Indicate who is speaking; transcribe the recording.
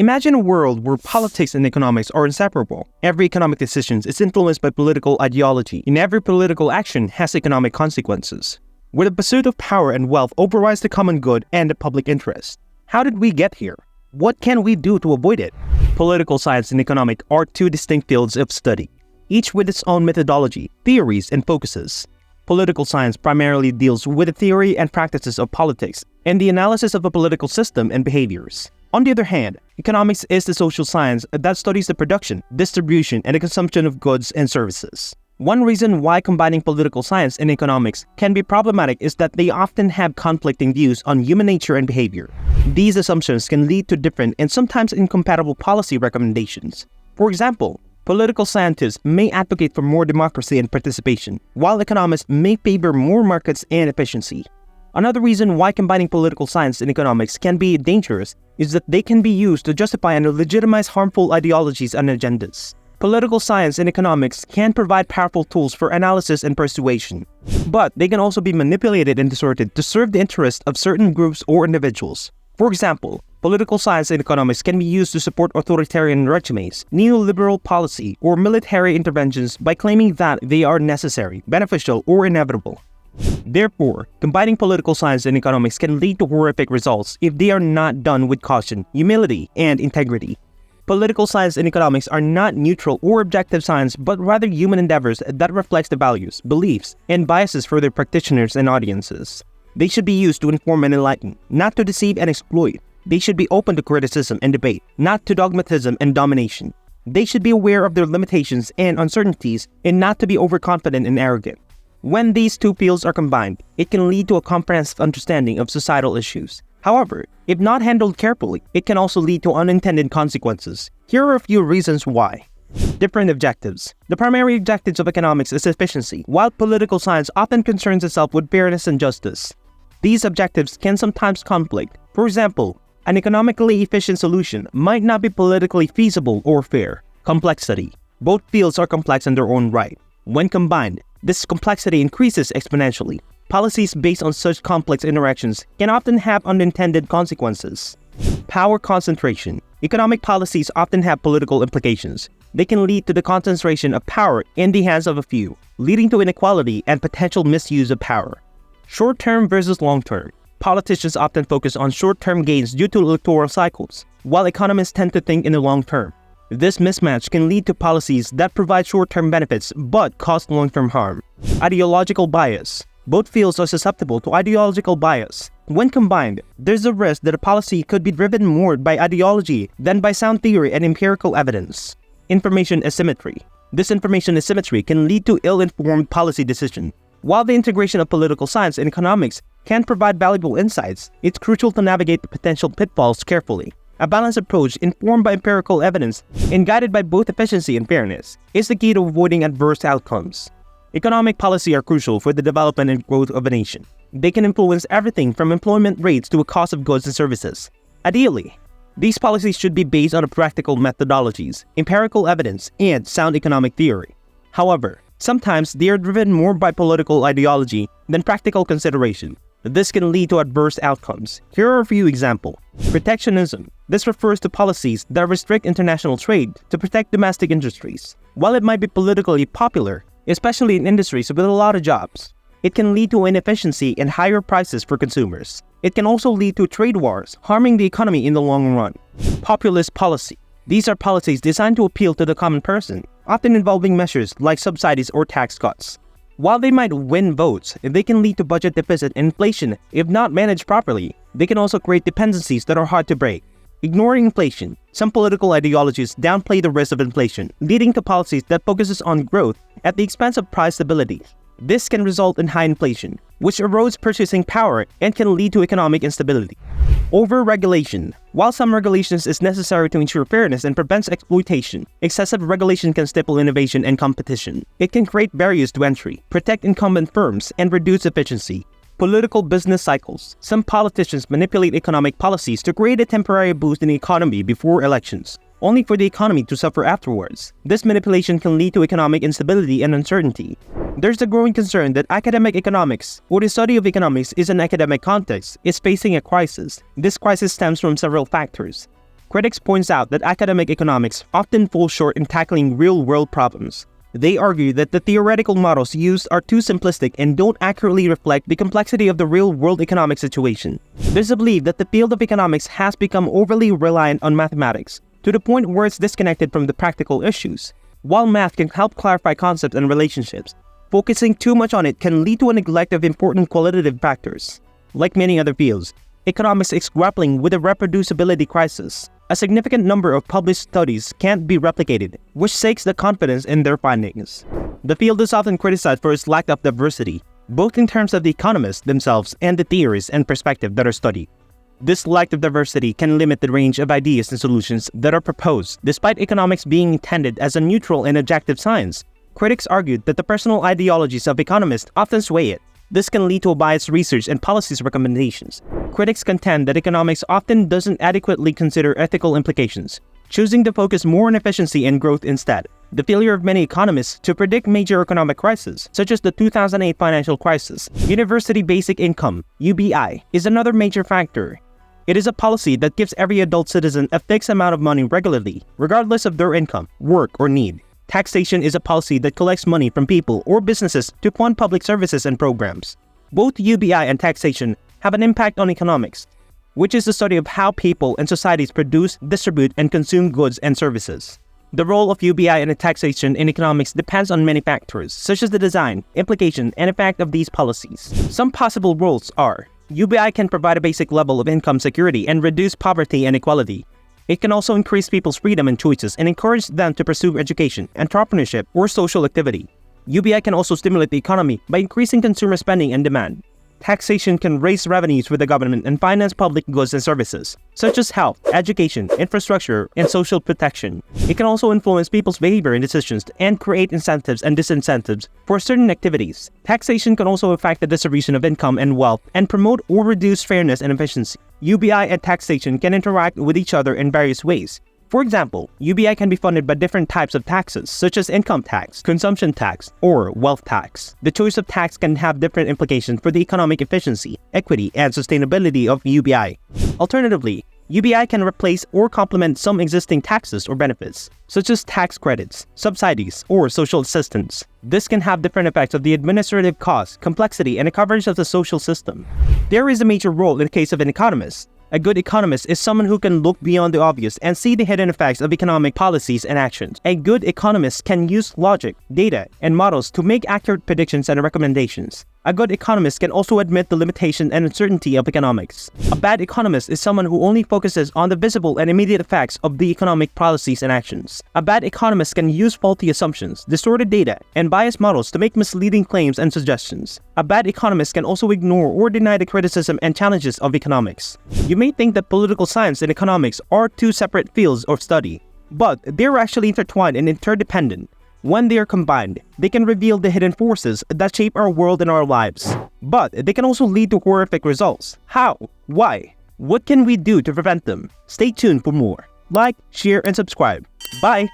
Speaker 1: Imagine a world where politics and economics are inseparable. Every economic decision is influenced by political ideology, and every political action has economic consequences, where the pursuit of power and wealth overrides the common good and the public interest. How did we get here? What can we do to avoid it? Political science and economics are two distinct fields of study, each with its own methodology, theories, and focuses. Political science primarily deals with the theory and practices of politics and the analysis of a political system and behaviors. On the other hand, economics is the social science that studies the production, distribution, and the consumption of goods and services. One reason why combining political science and economics can be problematic is that they often have conflicting views on human nature and behavior. These assumptions can lead to different and sometimes incompatible policy recommendations. For example, political scientists may advocate for more democracy and participation, while economists may favor more markets and efficiency. Another reason why combining political science and economics can be dangerous is that they can be used to justify and legitimize harmful ideologies and agendas. Political science and economics can provide powerful tools for analysis and persuasion, but they can also be manipulated and distorted to serve the interests of certain groups or individuals. For example, political science and economics can be used to support authoritarian regimes, neoliberal policy, or military interventions by claiming that they are necessary, beneficial, or inevitable. Therefore, combining political science and economics can lead to horrific results if they are not done with caution, humility, and integrity. Political science and economics are not neutral or objective science, but rather human endeavors that reflect the values, beliefs, and biases for their practitioners and audiences. They should be used to inform and enlighten, not to deceive and exploit. They should be open to criticism and debate, not to dogmatism and domination. They should be aware of their limitations and uncertainties and not to be overconfident and arrogant. When these two fields are combined, it can lead to a comprehensive understanding of societal issues. However, if not handled carefully, it can also lead to unintended consequences. Here are a few reasons why. Different objectives. The primary objectives of economics is efficiency, while political science often concerns itself with fairness and justice. These objectives can sometimes conflict. For example, an economically efficient solution might not be politically feasible or fair. Complexity. Both fields are complex in their own right. When combined, this complexity increases exponentially. Policies based on such complex interactions can often have unintended consequences. Power concentration. Economic policies often have political implications. They can lead to the concentration of power in the hands of a few, leading to inequality and potential misuse of power. Short-term versus long-term. Politicians often focus on short-term gains due to electoral cycles, while economists tend to think in the long term. This mismatch can lead to policies that provide short-term benefits but cause long-term harm. Ideological bias. Both fields are susceptible to ideological bias. When combined, there's a risk that a policy could be driven more by ideology than by sound theory and empirical evidence. Information asymmetry. This information asymmetry can lead to ill-informed policy decisions. While the integration of political science and economics can provide valuable insights, it's crucial to navigate the potential pitfalls carefully. A balanced approach informed by empirical evidence and guided by both efficiency and fairness is the key to avoiding adverse outcomes. Economic policy are crucial for the development and growth of a nation. They can influence everything from employment rates to a cost of goods and services. Ideally, these policies should be based on practical methodologies, empirical evidence, and sound economic theory. However, sometimes they are driven more by political ideology than practical consideration. This can lead to adverse outcomes. Here are a few examples. Protectionism. This refers to policies that restrict international trade to protect domestic industries. While it might be politically popular, especially in industries with a lot of jobs, it can lead to inefficiency and higher prices for consumers. It can also lead to trade wars, harming the economy in the long run. Populist policy. These are policies designed to appeal to the common person, often involving measures like subsidies or tax cuts. While they might win votes, they can lead to budget deficit and inflation if not managed properly. They can also create dependencies that are hard to break. Ignoring inflation. Some political ideologies downplay the risk of inflation, leading to policies that focuses on growth at the expense of price stability. This can result in high inflation, which erodes purchasing power and can lead to economic instability. Over-regulation. While some regulations is necessary to ensure fairness and prevents exploitation, excessive regulation can stifle innovation and competition. It can create barriers to entry, protect incumbent firms, and reduce efficiency. Political business cycles. Some politicians manipulate economic policies to create a temporary boost in the economy before elections, only for the economy to suffer afterwards. This manipulation can lead to economic instability and uncertainty. There's a growing concern that academic economics, or the study of economics in an academic context, is facing a crisis. This crisis stems from several factors. critics point out that academic economics often falls short in tackling real-world problems. They argue that the theoretical models used are too simplistic and don't accurately reflect the complexity of the real-world economic situation. There's a belief that the field of economics has become overly reliant on mathematics, to the point where it's disconnected from the practical issues. While math can help clarify concepts and relationships, focusing too much on it can lead to a neglect of important qualitative factors. Like many other fields, economics is grappling with a reproducibility crisis. A significant number of published studies can't be replicated, which shakes the confidence in their findings. The field is often criticized for its lack of diversity, both in terms of the economists themselves and the theories and perspectives that are studied. This lack of diversity can limit the range of ideas and solutions that are proposed. Despite economics being intended as a neutral and objective science, critics argued that the personal ideologies of economists often sway it. This can lead to biased research and policy recommendations. Critics contend that economics often doesn't adequately consider ethical implications, choosing to focus more on efficiency and growth instead. The failure of many economists to predict major economic crises, such as the 2008 financial crisis, University Basic Income (UBI), is another major factor. It is a policy that gives every adult citizen a fixed amount of money regularly, regardless of their income, work, or need. Taxation is a policy that collects money from people or businesses to fund public services and programs. Both UBI and taxation have an impact on economics, which is the study of how people and societies produce, distribute, and consume goods and services. The role of UBI and taxation in economics depends on many factors, such as the design, implication, and effect of these policies. Some possible roles are: UBI can provide a basic level of income security and reduce poverty and inequality. It can also increase people's freedom and choices and encourage them to pursue education, entrepreneurship, or social activity. UBI can also stimulate the economy by increasing consumer spending and demand. Taxation can raise revenues for the government and finance public goods and services, such as health, education, infrastructure, and social protection. It can also influence people's behavior and decisions and create incentives and disincentives for certain activities. Taxation can also affect the distribution of income and wealth and promote or reduce fairness and efficiency. UBI and taxation can interact with each other in various ways. For example, UBI can be funded by different types of taxes, such as income tax, consumption tax, or wealth tax. The choice of tax can have different implications for the economic efficiency, equity, and sustainability of UBI. Alternatively, UBI can replace or complement some existing taxes or benefits, such as tax credits, subsidies, or social assistance. This can have different effects of the administrative cost, complexity, and the coverage of the social system. There is a major role in the case of an economist. A good economist is someone who can look beyond the obvious and see the hidden effects of economic policies and actions. A good economist can use logic, data, and models to make accurate predictions and recommendations. A good economist can also admit the limitation and uncertainty of economics. A bad economist is someone who only focuses on the visible and immediate effects of the economic policies and actions. A bad economist can use faulty assumptions, distorted data, and biased models to make misleading claims and suggestions. A bad economist can also ignore or deny the criticism and challenges of economics. You may think that political science and economics are two separate fields of study, but they're actually intertwined and interdependent. When they are combined, they can reveal the hidden forces that shape our world and our lives. But they can also lead to horrific results. How? Why? What can we do to prevent them? Stay tuned for more. Like, share, and subscribe. Bye!